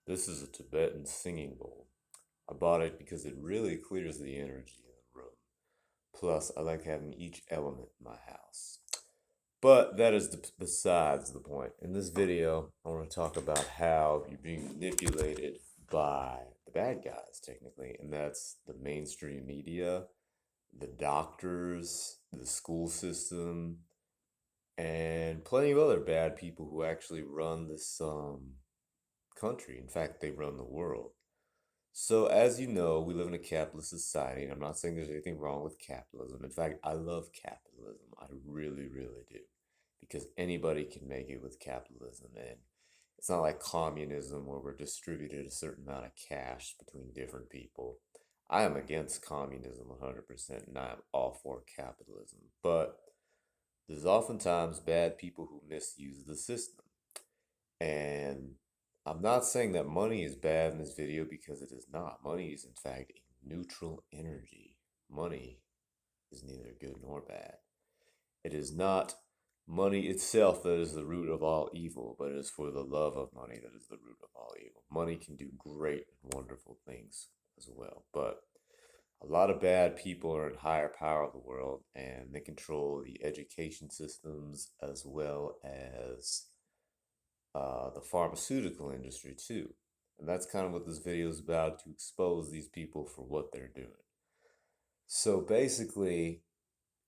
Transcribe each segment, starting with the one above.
This is a Tibetan singing bowl. I bought it because it really clears the energy in the room. Plus, I like having each element in my house. But that is besides the point. In this video, I want to talk about how you're being manipulated by the bad guys, technically, and that's the mainstream media, the doctors, the school system, and plenty of other bad people who actually run this country. In fact, they run the world. So, as you know, we live in a capitalist society, and I'm not saying there's anything wrong with capitalism. In fact, I love capitalism. I really, really do. Because anybody can make it with capitalism. And it's not like communism where we're distributed a certain amount of cash between different people. I am against communism 100%, and I am all for capitalism. But there's oftentimes bad people who misuse the system. And I'm not saying that money is bad in this video because it is not. Money is, in fact, a neutral energy. Money is neither good nor bad. It is not money itself that is the root of all evil, but it is for the love of money that is the root of all evil. Money can do great and wonderful things as well, but a lot of bad people are in higher power of the world and they control the education systems as well as the pharmaceutical industry too. And that's kind of what this video is about, to expose these people for what they're doing. So basically,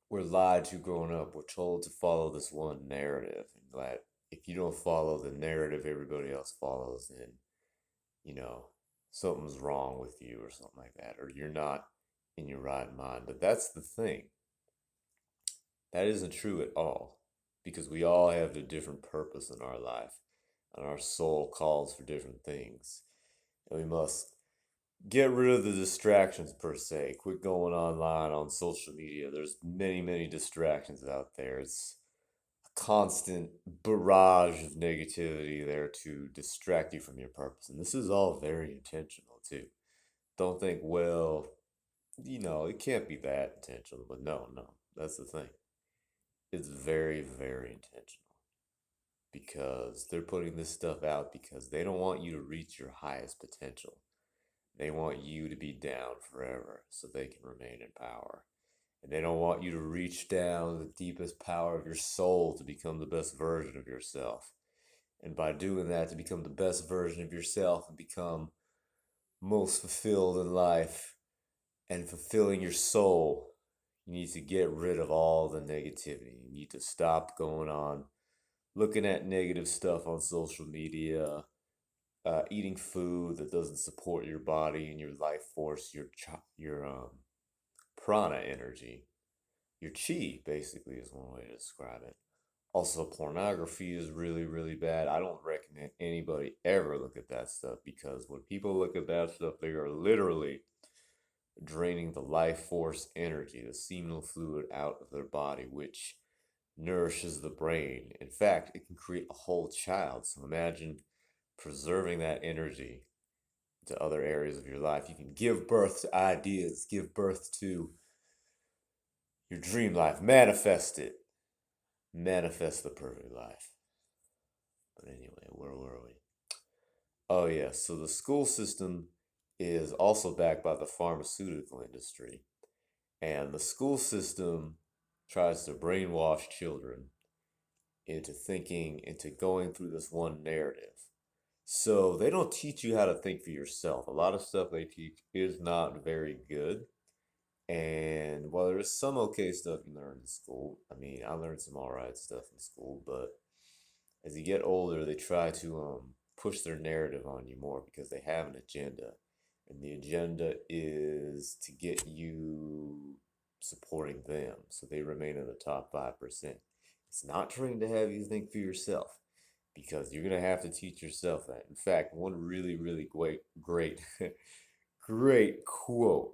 we're lied to growing up. We're told to follow this one narrative, and that if you don't follow the narrative everybody else follows, then, you know, something's wrong with you or something like that, or you're not in your right mind. But that's the thing. That isn't true at all, because we all have a different purpose in our life, and our soul calls for different things. And we must get rid of the distractions per se. Quit going online on social media. There's many, many distractions out there. It's a constant barrage of negativity there to distract you from your purpose. And this is all very intentional too. Don't think, well, it can't be that intentional. But no, no, that's the thing. It's very, very intentional because they're putting this stuff out because they don't want you to reach your highest potential. They want you to be down forever so they can remain in power. And they don't want you to reach down the deepest power of your soul to become the best version of yourself. And by doing that, to become the best version of yourself and become most fulfilled in life and fulfilling your soul, you need to get rid of all the negativity. You need to stop going on looking at negative stuff on social media, eating food that doesn't support your body and your life force, your prana energy, your chi, basically, is one way to describe it. Also, pornography is really, really bad. I don't recommend anybody ever look at that stuff because when people look at that stuff, they are literally draining the life force energy, the seminal fluid out of their body, which nourishes the brain. In fact, it can create a whole child. So imagine preserving that energy to other areas of your life. You can give birth to ideas, give birth to your dream life, manifest it, manifest the perfect life. But anyway, where were we? Oh, yeah, so the school system is also backed by the pharmaceutical industry, and the school system tries to brainwash children into thinking, into going through this one narrative. So they don't teach you how to think for yourself. A lot of stuff they teach is not very good. And while there is some okay stuff you learn in school, I mean, I learned some alright stuff in school, but as you get older, they try to push their narrative on you more because they have an agenda. And the agenda is to get you supporting them so they remain in the top 5%. It's not trying to have you think for yourself because you're going to have to teach yourself that. In fact, one really, really great, great quote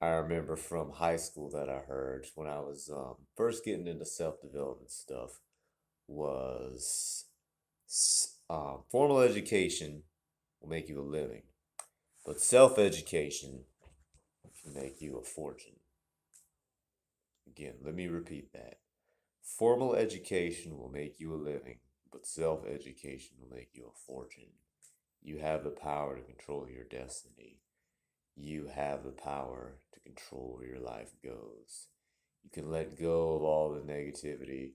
I remember from high school that I heard when I was first getting into self development stuff was formal education will make you a living, but self education can make you a fortune. Again, let me repeat that. Formal education will make you a living, but self education will make you a fortune. You have the power to control your destiny. You have the power to control where your life goes. You can let go of all the negativity.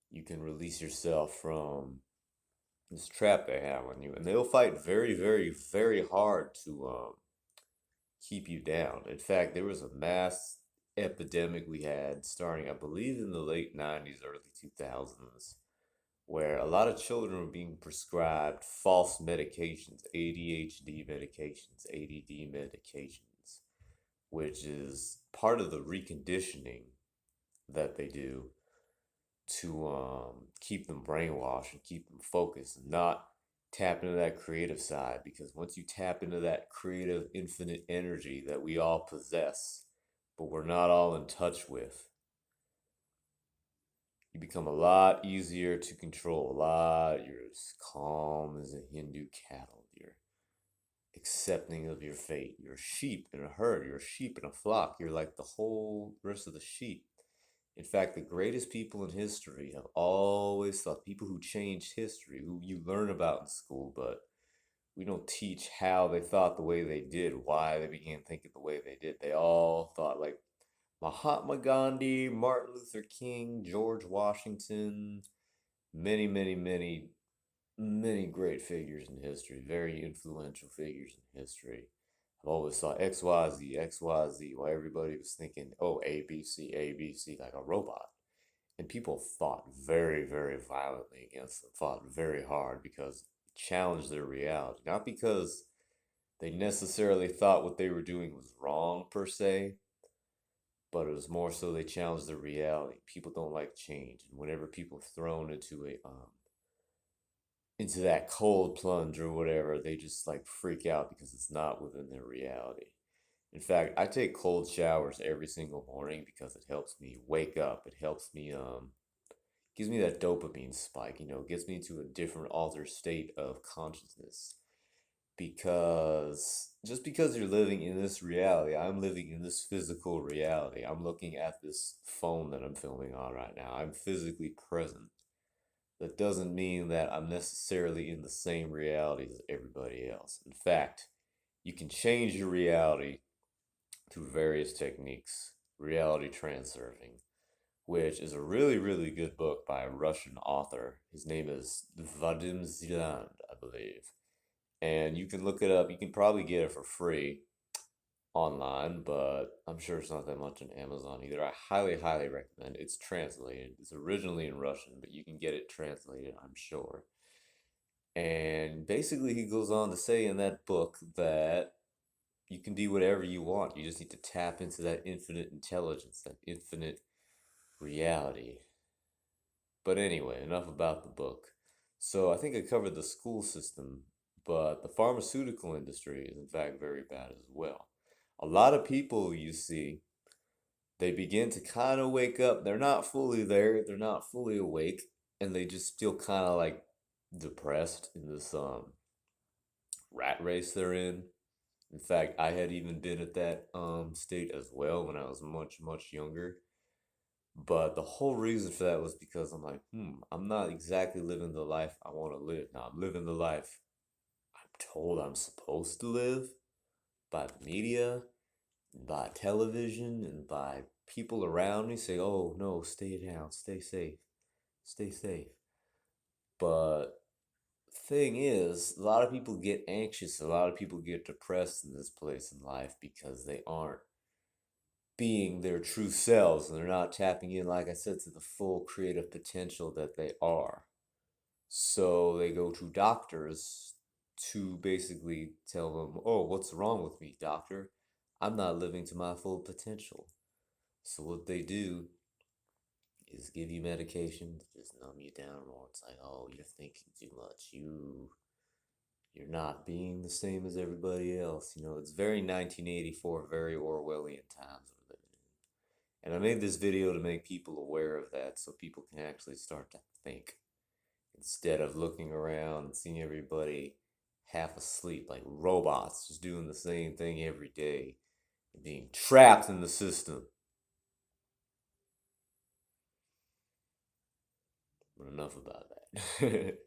You can release yourself from this trap they have on you. And they'll fight very, very, very hard to keep you down. In fact, there was a mass epidemic we had starting, I believe, in the late 90s, early 2000s, where a lot of children were being prescribed false medications, ADHD medications, ADD medications, which is part of the reconditioning that they do to keep them brainwashed and keep them focused and not tap into that creative side. Because once you tap into that creative, infinite energy that we all possess, but we're not all in touch with, you become a lot easier to control. A lot, you're as calm as a Hindu cattle. You're accepting of your fate. You're a sheep in a herd. You're a sheep in a flock. You're like the whole rest of the sheep. In fact, the greatest people in history have always thought, people who changed history, who you learn about in school, but we don't teach how they thought the way they did, why they began thinking the way they did. They all thought like Mahatma Gandhi, Martin Luther King, George Washington, many, many, many, many great figures in history, very influential figures in history. I've always thought XYZ, XYZ, while everybody was thinking, oh, ABC, ABC, like a robot. And people fought very, very violently against them, fought very hard because it challenged their reality. Not because they necessarily thought what they were doing was wrong per se, but it was more so they challenged their reality. People don't like change, and whenever people are thrown into that cold plunge or whatever, they just like freak out because it's not within their reality. In fact, I take cold showers every single morning because it helps me wake up. It helps me gives me that dopamine spike, gets me into a different altered state of consciousness. Because just because you're living in this reality, I'm living in this physical reality. I'm looking at this phone that I'm filming on right now. I'm physically present. That doesn't mean that I'm necessarily in the same reality as everybody else. In fact, you can change your reality through various techniques. Reality transurfing, which is a really, really good book by a Russian author. His name is Vadim Zeland, I believe. And you can look it up. You can probably get it for free online, but I'm sure it's not that much on Amazon either. I highly, highly recommend it. It's translated. It's originally in Russian, but you can get it translated, I'm sure. And basically, he goes on to say in that book that you can do whatever you want. You just need to tap into that infinite intelligence, that infinite reality. But anyway, enough about the book. So I think I covered the school system, but the pharmaceutical industry is in fact very bad as well. A lot of people you see, they begin to kind of wake up. They're not fully there, they're not fully awake, and they just feel kind of like depressed in this rat race they're in. In fact, I had even been at that state as well when I was much, much younger. But the whole reason for that was because I'm like, I'm not exactly living the life I want to live. Now, I'm living the life I'm told I'm supposed to live by the media, by television, and by people around me say, oh, no, stay down, stay safe, stay safe. But thing is, a lot of people get anxious, a lot of people get depressed in this place in life because they aren't being their true selves and they're not tapping in, like I said, to the full creative potential that they are. So they go to doctors to basically tell them, oh, what's wrong with me, doctor? I'm not living to my full potential. So what they do is give you medication to just numb you down more. It's like, oh, you're thinking too much. You're not being the same as everybody else. It's very 1984, very Orwellian times we're living in. And I made this video to make people aware of that so people can actually start to think instead of looking around and seeing everybody half asleep like robots, just doing the same thing every day and being trapped in the system. But enough about that.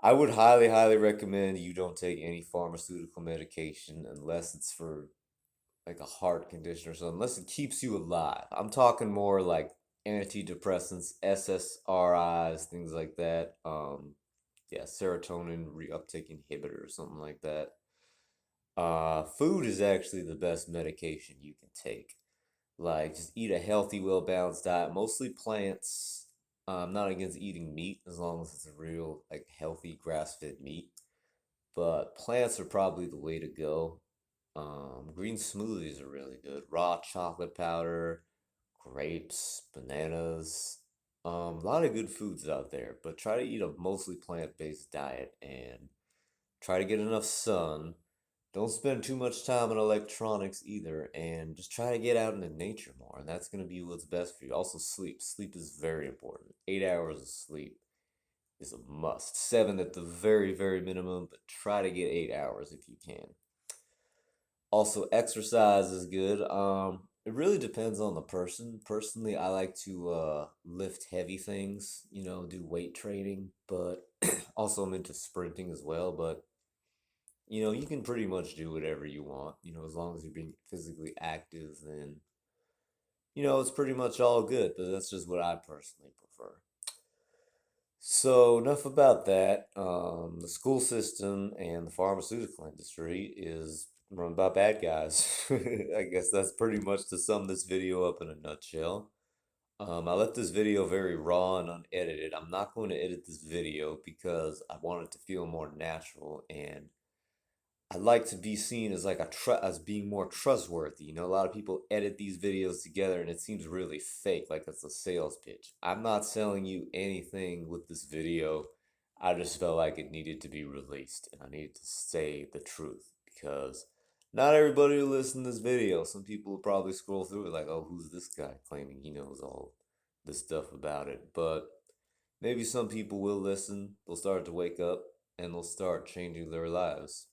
I would highly, highly recommend you don't take any pharmaceutical medication unless it's for like a heart condition or something, unless it keeps you alive. I'm talking more like antidepressants, SSRIs, things like that. Yeah, serotonin reuptake inhibitor or something like that. Food is actually the best medication you can take. Like, just eat a healthy, well balanced diet, mostly plants. I'm not against eating meat as long as it's a real, like, healthy grass fed meat. But plants are probably the way to go. Green smoothies are really good. Raw chocolate powder, grapes, bananas. A lot of good foods out there, but try to eat a mostly plant-based diet and try to get enough sun. Don't spend too much time on electronics either, and just try to get out into nature more, and that's gonna be what's best for you. Also, sleep. Sleep is very important. 8 hours of sleep is a must. Seven at the very, very minimum, but try to get 8 hours if you can. Also, exercise is good. It really depends on the person. Personally, I like to lift heavy things, do weight training, but also I'm into sprinting as well. But you can pretty much do whatever you want, as long as you're being physically active, then it's pretty much all good. But that's just what I personally prefer. So, enough about that. The school system and the pharmaceutical industry is run by bad guys. I guess that's pretty much to sum this video up in a nutshell. I left this video very raw and unedited. I'm not going to edit this video because I want it to feel more natural, and I like to be seen as like as being more trustworthy. A lot of people edit these videos together and it seems really fake, like it's a sales pitch. I'm not selling you anything with this video. I just felt like it needed to be released and I needed to say the truth because not everybody will listen to this video. Some people will probably scroll through it like, "Oh, who's this guy claiming he knows all this stuff about it?" But maybe some people will listen, they'll start to wake up, and they'll start changing their lives.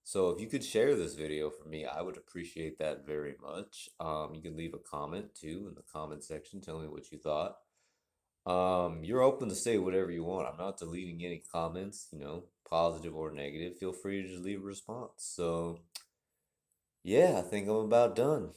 So if you could share this video for me, I would appreciate that very much. You can leave a comment too in the comment section, tell me what you thought. You're open to say whatever you want. I'm not deleting any comments, positive or negative. Feel free to just leave a response. So yeah, I think I'm about done.